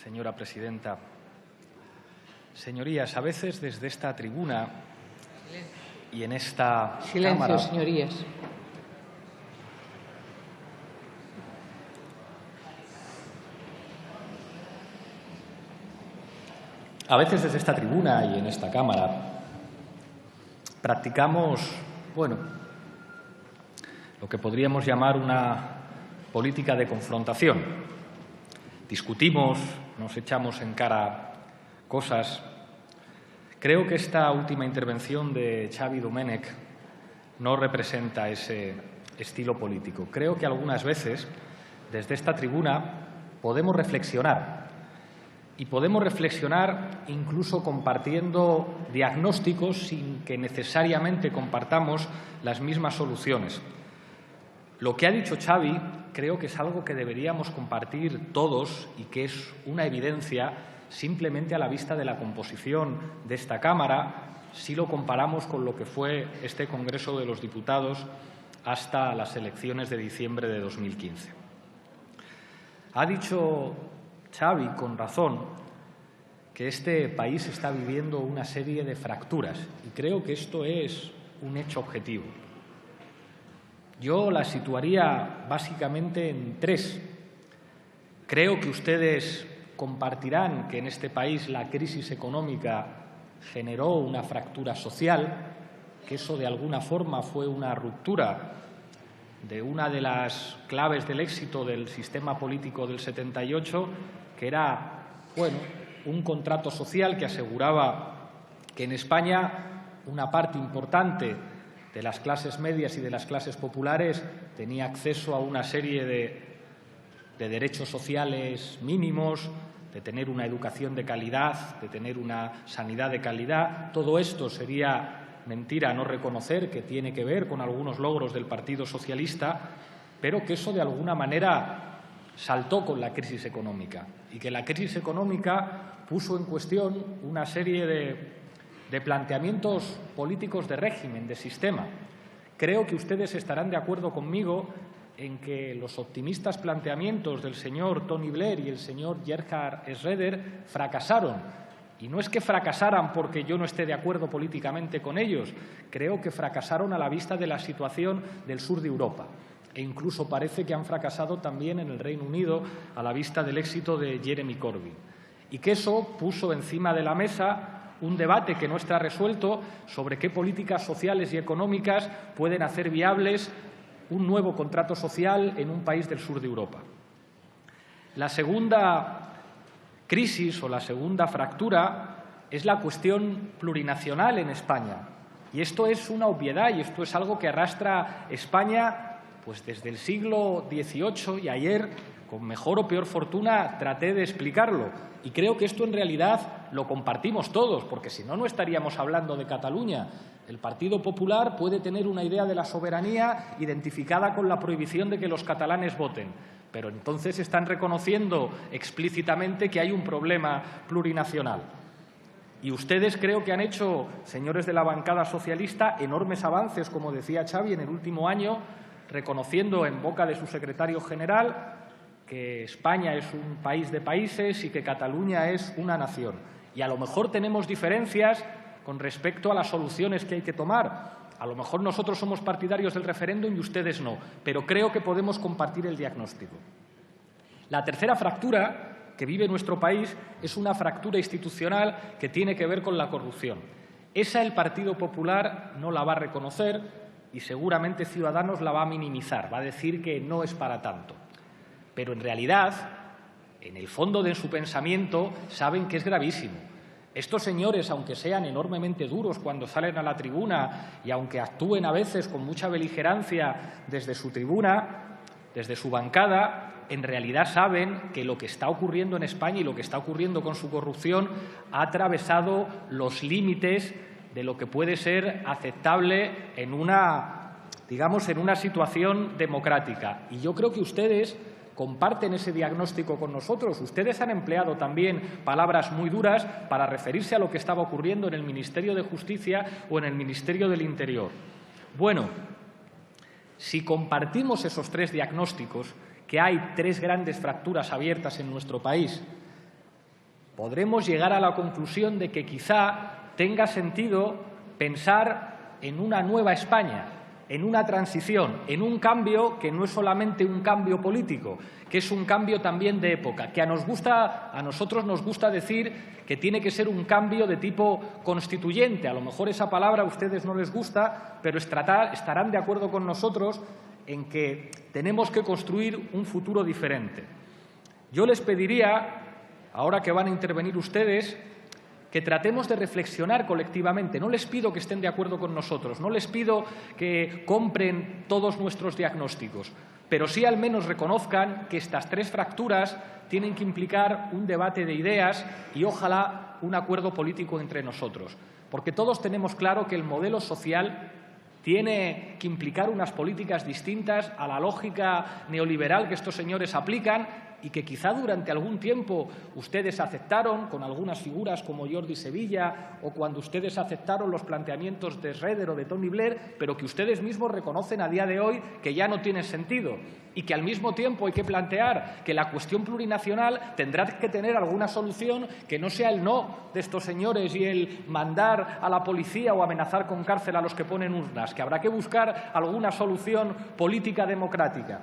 señora presidenta. Señorías, a veces desde esta tribuna y en esta Cámara, señorías. A veces desde esta tribuna y en esta Cámara practicamos, lo que podríamos llamar una política de confrontación. Discutimos, nos echamos en cara cosas. Creo que esta última intervención de Xavi Domènech no representa ese estilo político. Creo que algunas veces, desde esta tribuna, podemos reflexionar. Y podemos reflexionar incluso compartiendo diagnósticos sin que necesariamente compartamos las mismas soluciones. Lo que ha dicho Xavi creo que es algo que deberíamos compartir todos y que es una evidencia simplemente a la vista de la composición de esta Cámara, si lo comparamos con lo que fue este Congreso de los Diputados hasta las elecciones de diciembre de 2015. Ha dicho Xavi, con razón, que este país está viviendo una serie de fracturas y creo que esto es un hecho objetivo. Yo la situaría básicamente en tres. Creo que ustedes compartirán que en este país la crisis económica generó una fractura social, que eso de alguna forma fue una ruptura de una de las claves del éxito del sistema político del 78, que era, un contrato social que aseguraba que en España una parte importante de las clases medias y de las clases populares tenía acceso a una serie de derechos sociales mínimos, de tener una educación de calidad, de tener una sanidad de calidad. Todo esto sería mentira no reconocer que tiene que ver con algunos logros del Partido Socialista, pero que eso de alguna manera saltó con la crisis económica y que la crisis económica puso en cuestión una serie de planteamientos políticos de régimen, de sistema. Creo que ustedes estarán de acuerdo conmigo en que los optimistas planteamientos del señor Tony Blair y el señor Gerhard Schröder fracasaron. Y no es que fracasaran porque yo no esté de acuerdo políticamente con ellos, creo que fracasaron a la vista de la situación del sur de Europa. E incluso parece que han fracasado también en el Reino Unido a la vista del éxito de Jeremy Corbyn. Y que eso puso encima de la mesa un debate que no está resuelto sobre qué políticas sociales y económicas pueden hacer viables un nuevo contrato social en un país del sur de Europa. La segunda crisis o la segunda fractura es la cuestión plurinacional en España. Y esto es una obviedad y esto es algo que arrastra España desde el siglo XVIII y ayer, con mejor o peor fortuna, traté de explicarlo. Y creo que esto en realidad lo compartimos todos, porque si no, no estaríamos hablando de Cataluña. El Partido Popular puede tener una idea de la soberanía identificada con la prohibición de que los catalanes voten, pero entonces están reconociendo explícitamente que hay un problema plurinacional. Y ustedes creo que han hecho, señores de la bancada socialista, enormes avances, como decía Xavi, en el último año, reconociendo en boca de su secretario general que España es un país de países y que Cataluña es una nación. Y a lo mejor tenemos diferencias con respecto a las soluciones que hay que tomar. A lo mejor nosotros somos partidarios del referéndum y ustedes no, pero creo que podemos compartir el diagnóstico. La tercera fractura que vive nuestro país es una fractura institucional que tiene que ver con la corrupción. Esa el Partido Popular no la va a reconocer y seguramente Ciudadanos la va a minimizar, va a decir que no es para tanto. Pero en realidad, en el fondo de su pensamiento, saben que es gravísimo. Estos señores, aunque sean enormemente duros cuando salen a la tribuna y aunque actúen a veces con mucha beligerancia desde su tribuna, desde su bancada, en realidad saben que lo que está ocurriendo en España y lo que está ocurriendo con su corrupción ha atravesado los límites de lo que puede ser aceptable en una situación democrática. Y yo creo que ustedes comparten ese diagnóstico con nosotros. Ustedes han empleado también palabras muy duras para referirse a lo que estaba ocurriendo en el Ministerio de Justicia o en el Ministerio del Interior. Bueno, si compartimos esos tres diagnósticos, que hay tres grandes fracturas abiertas en nuestro país, podremos llegar a la conclusión de que quizá tenga sentido pensar en una nueva España, en una transición, en un cambio que no es solamente un cambio político, que es un cambio también de época, que a nosotros nos gusta decir que tiene que ser un cambio de tipo constituyente. A lo mejor esa palabra a ustedes no les gusta, pero estarán de acuerdo con nosotros en que tenemos que construir un futuro diferente. Yo les pediría, ahora que van a intervenir ustedes, que tratemos de reflexionar colectivamente. No les pido que estén de acuerdo con nosotros, no les pido que compren todos nuestros diagnósticos, pero sí al menos reconozcan que estas tres fracturas tienen que implicar un debate de ideas y ojalá un acuerdo político entre nosotros. Porque todos tenemos claro que el modelo social tiene que implicar unas políticas distintas a la lógica neoliberal que estos señores aplican y que quizá durante algún tiempo ustedes aceptaron con algunas figuras como Jordi Sevilla o cuando ustedes aceptaron los planteamientos de Schroeder o de Tony Blair, pero que ustedes mismos reconocen a día de hoy que ya no tienen sentido y que al mismo tiempo hay que plantear que la cuestión plurinacional tendrá que tener alguna solución que no sea el no de estos señores y el mandar a la policía o amenazar con cárcel a los que ponen urnas, que habrá que buscar alguna solución política democrática.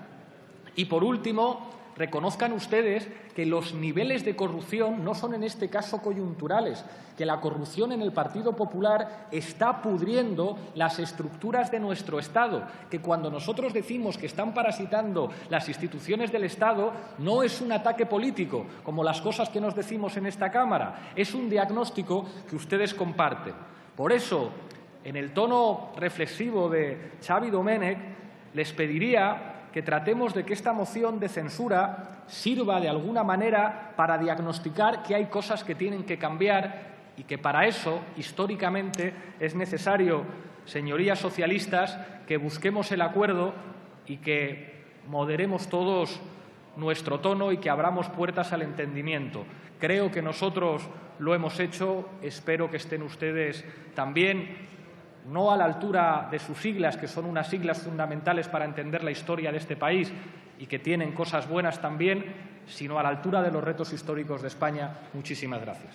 Y, por último, reconozcan ustedes que los niveles de corrupción no son en este caso coyunturales, que la corrupción en el Partido Popular está pudriendo las estructuras de nuestro Estado, que cuando nosotros decimos que están parasitando las instituciones del Estado no es un ataque político, como las cosas que nos decimos en esta Cámara, es un diagnóstico que ustedes comparten. Por eso, en el tono reflexivo de Xavi Domènech, les pediría que tratemos de que esta moción de censura sirva de alguna manera para diagnosticar que hay cosas que tienen que cambiar y que para eso, históricamente, es necesario, señorías socialistas, que busquemos el acuerdo y que moderemos todos nuestro tono y que abramos puertas al entendimiento. Creo que nosotros lo hemos hecho, espero que estén ustedes también, no a la altura de sus siglas, que son unas siglas fundamentales para entender la historia de este país y que tienen cosas buenas también, sino a la altura de los retos históricos de España. Muchísimas gracias.